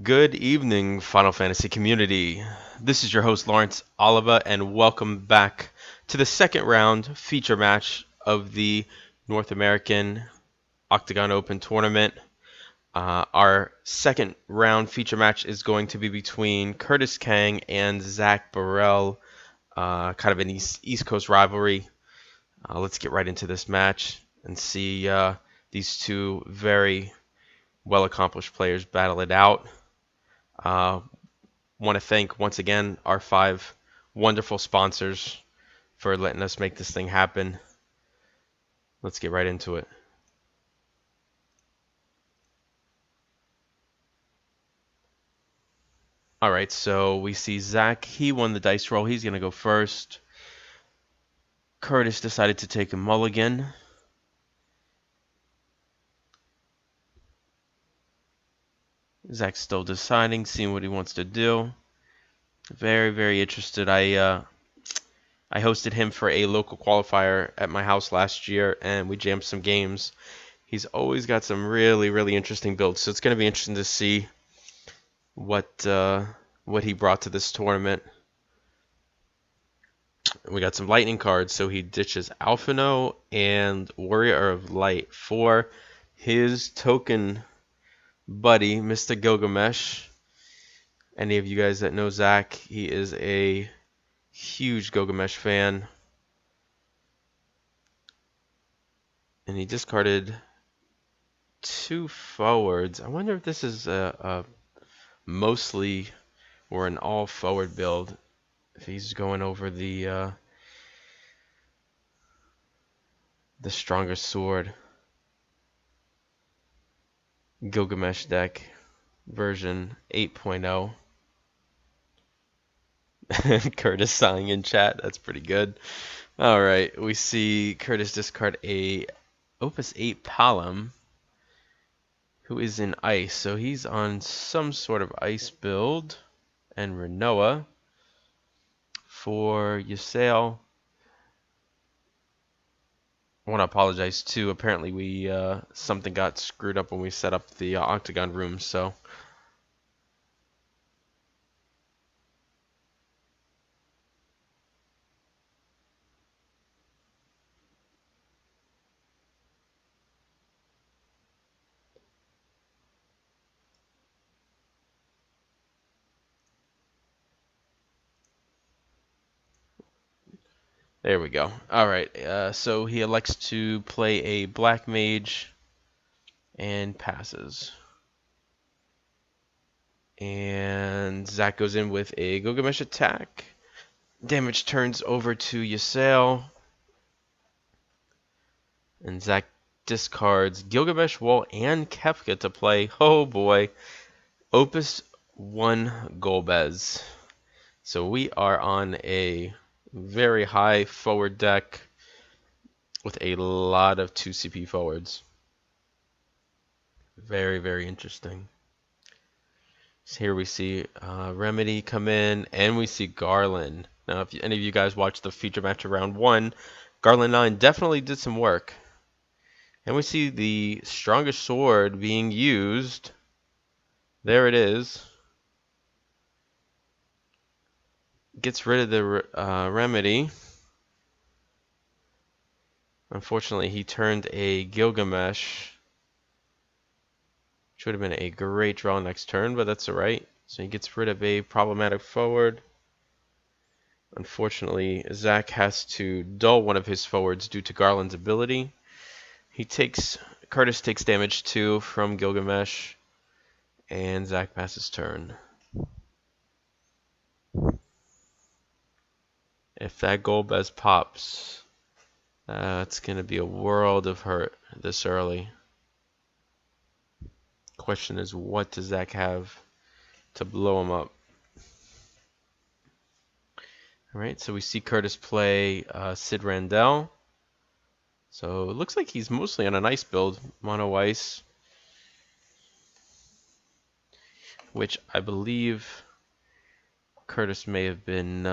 Good evening, Final Fantasy community. This is your host, Lawrence Oliva, and welcome back to the second round feature match of the North American OCTGN Open tournament. Our second round feature match is going to be between Curtis Kang and Zack Burrell, kind of an East Coast rivalry. Let's get right into this match and see these two very well-accomplished players battle it out. Want to thank once again our 5 wonderful sponsors for letting us make this thing happen. Let's get right into it. All right, so we see Zack. He won the dice roll. He's going to go first. Curtis decided to take a mulligan. Zack's still deciding, seeing what he wants to do. Very, very interested. I hosted him for a local qualifier at my house last year, and we jammed some games. He's always got some really, really interesting builds, so it's going to be interesting to see what he brought to this tournament. We got some lightning cards, so he ditches Alphino and Warrior of Light for his token buddy, Mr. Gilgamesh. Any of you guys that know Zack, he is a huge Gilgamesh fan. And he discarded 2 forwards. I wonder if this is a mostly or an all-forward build. If he's going over the stronger sword. Gilgamesh deck version 8.0. Curtis sighing in chat. That's pretty good. All right, we see Curtis discard a Opus 8 Palom, who is in ice. So he's on some sort of ice build. And Renoa for Ysael. I want to apologize too. Apparently we something got screwed up when we set up the octagon room, so there we go. All right, so he elects to play a black mage and passes. And Zack goes in with a Gilgamesh attack. Damage turns over to Ysael. And Zack discards Gilgamesh Wall and Kefka to play. Oh boy. Opus 1 Golbez. So we are on a very high forward deck with a lot of 2 CP forwards. Very, very interesting. So here we see Remedy come in, and we see Garland. Now, if any of you guys watched the feature match of round 1, Garland 9 definitely did some work. And we see the strongest sword being used. There it is. Gets rid of the Remedy. Unfortunately, he turned a Gilgamesh. Which would have been a great draw next turn, but that's alright. So he gets rid of a problematic forward. Unfortunately, Zack has to dull one of his forwards due to Garland's ability. Curtis takes damage too from Gilgamesh, and Zack passes turn. If that Golbez pops, it's going to be a world of hurt this early. Question is, what does Zack have to blow him up? Alright, so we see Curtis play Sid Randell. So it looks like he's mostly on an ice build, mono ice, which I believe Curtis may have been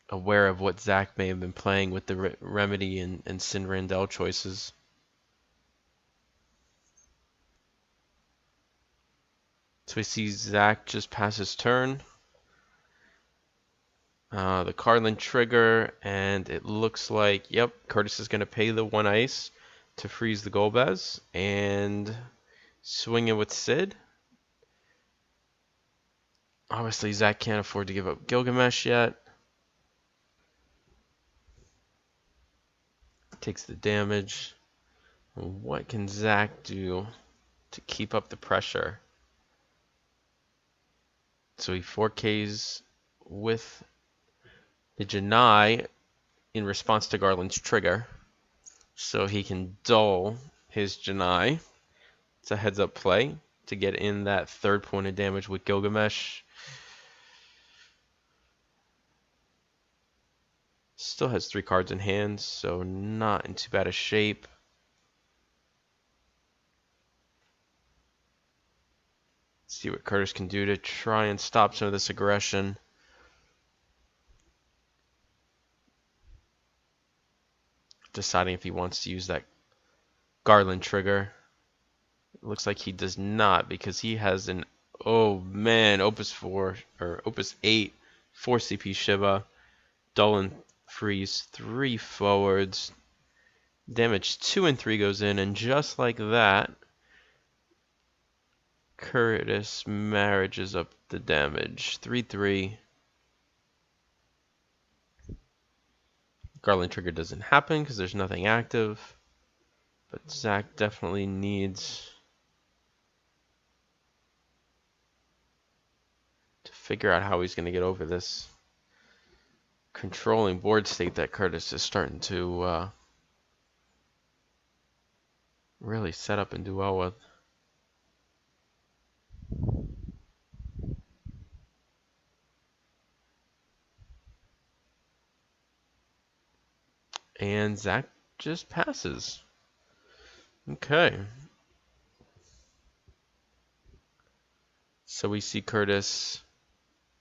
aware of what Zack may have been playing with the Remedy and Sid Randell choices. So we see Zack just pass his turn. The Carlin trigger, and it looks like, yep, Curtis is going to pay the 1 ice to freeze the Golbez and swing it with Sid. Obviously, Zack can't afford to give up Gilgamesh yet. Takes the damage. What can Zack do to keep up the pressure? So he 4Ks with the Janai in response to Garland's trigger. So he can dull his Janai. It's a heads up play to get in that 3rd point of damage with Gilgamesh. Still has 3 cards in hand, so not in too bad a shape. See what Curtis can do to try and stop some of this aggression. Deciding if he wants to use that Garland trigger. It looks like he does not, because he has an, oh man, Opus 4 or Opus 8 4 CP Shiva, dull and freeze 3 forwards. Damage 2 and 3 goes in, and just like that, Curtis marriages up the damage. 3-3. Garland trigger doesn't happen because there's nothing active, but Zack definitely needs to figure out how he's going to get over this controlling board state that Curtis is starting to really set up and do well with. And Zack just passes. Okay. So we see Curtis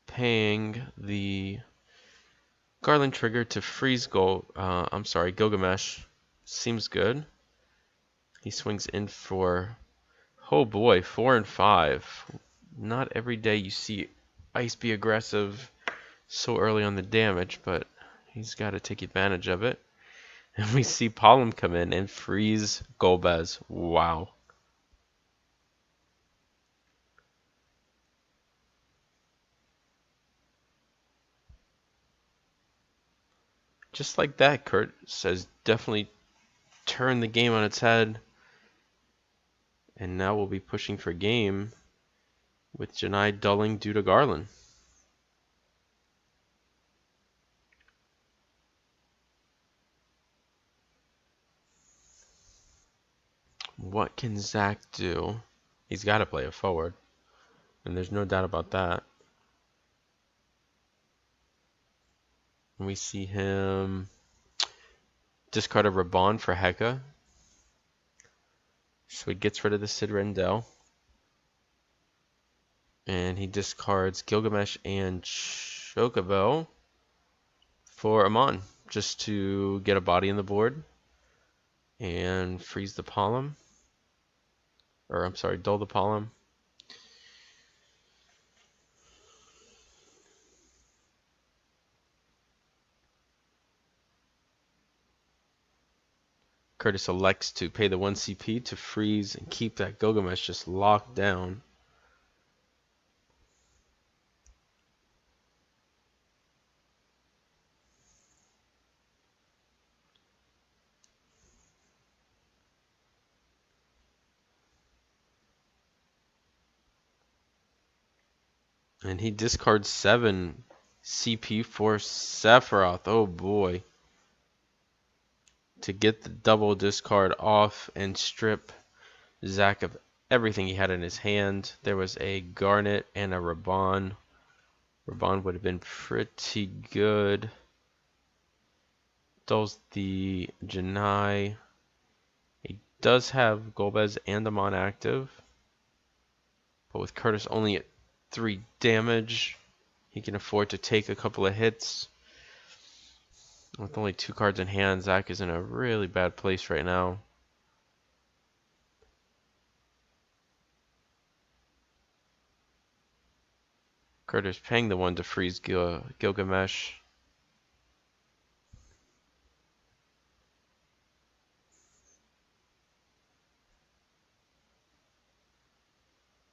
paying the Garland trigger to freeze Gilgamesh. Seems good. He swings in for, oh boy, 4 and 5. Not every day you see Ice be aggressive so early on the damage, but he's got to take advantage of it. And we see Palom come in and freeze Golbez. Wow. Just like that, Kurt says definitely turn the game on its head. And now we'll be pushing for game with Janai dulling due to Garland. What can Zack do? He's got to play it forward, and there's no doubt about that. We see him discard a Raban for Heka. So he gets rid of the Sid Rendell. And he discards Gilgamesh and Chocobo for Amon, just to get a body in the board and freeze the Palom. Or, I'm sorry, dull the Palom. Curtis elects to pay the 1 CP to freeze and keep that Gilgamesh just locked down. And he discards 7 CP for Sephiroth. Oh boy. To get the double discard off and strip Zack of everything he had in his hand. There was a Garnet and a Raban. Raban would have been pretty good. Dulls the Janai. He does have Golbez and Amon active. But with Curtis only at 3 damage, he can afford to take a couple of hits. With only 2 cards in hand, Zack is in a really bad place right now. Curtis Kang the one to freeze Gilgamesh.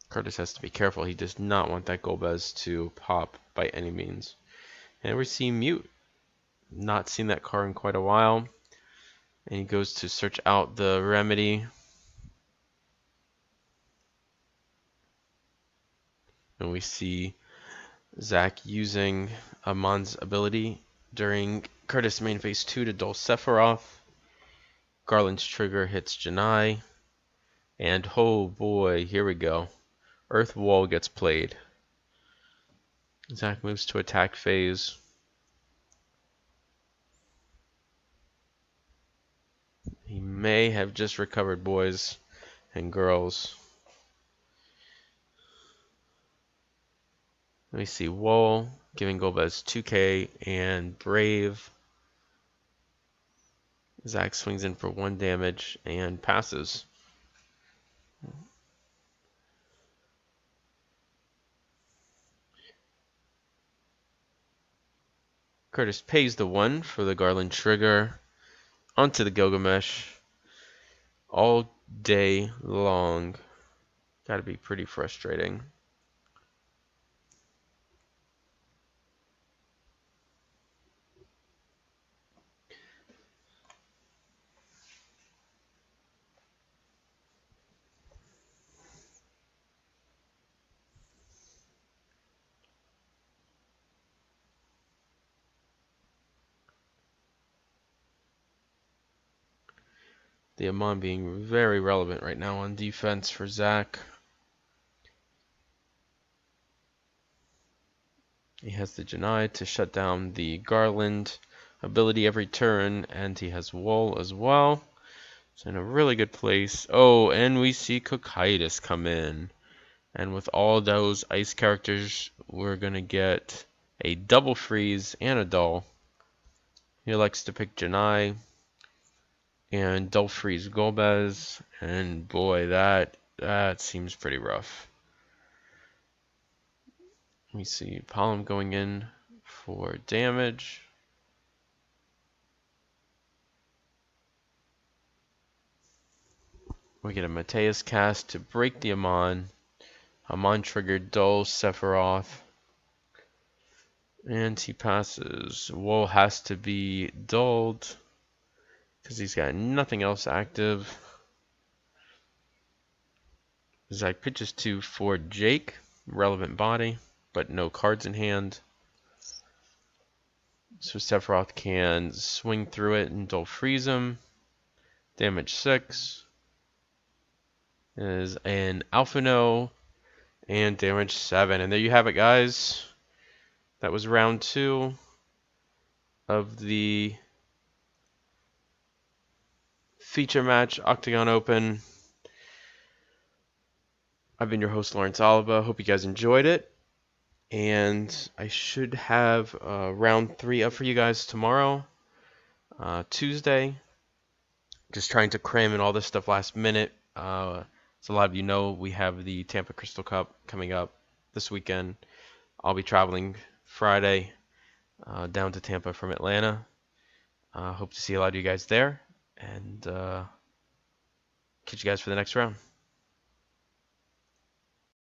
Curtis has to be careful. He does not want that Golbez to pop by any means. And we see Mute. Not seen that card in quite a while. And he goes to search out the remedy. And we see Zack using Amon's ability during Curtis main phase 2 to dull Sephiroth. Garland's trigger hits Janai. And oh boy, here we go. Earth Wall gets played. Zack moves to attack phase. He may have just recovered, boys and girls. Let me see. Wall giving Golbez 2k and Brave. Zack swings in for 1 damage and passes. Curtis pays the 1 for the Garland trigger onto the Gilgamesh all day long. Gotta be pretty frustrating. The Amon being very relevant right now on defense for Zack. He has the Janai to shut down the Garland ability every turn, and he has Wool as well. It's in a really good place. Oh, and we see Cocytus come in. And with all those ice characters, we're going to get a double freeze and a dull. He likes to pick Janai and dull freeze Golbez. And boy, that seems pretty rough. Let me see. Palom going in for damage. We get a Mateus cast to break the Amon. Amon triggered dull Sephiroth. And he passes. Wool has to be dulled because he's got nothing else active. Zack pitches to for Jake. Relevant body, but no cards in hand. So Sephiroth can swing through it and dull freeze him. Damage 6. Is an Alphino and damage 7. And there you have it, guys. That was round 2 of the feature match, OCTGN Open. I've been your host, Lawrence Oliva. Hope you guys enjoyed it. And I should have round 3 up for you guys tomorrow, Tuesday. Just trying to cram in all this stuff last minute. As a lot of you know, we have the Tampa Crystal Cup coming up this weekend. I'll be traveling Friday down to Tampa from Atlanta. Hope to see a lot of you guys there. And catch you guys for the next round.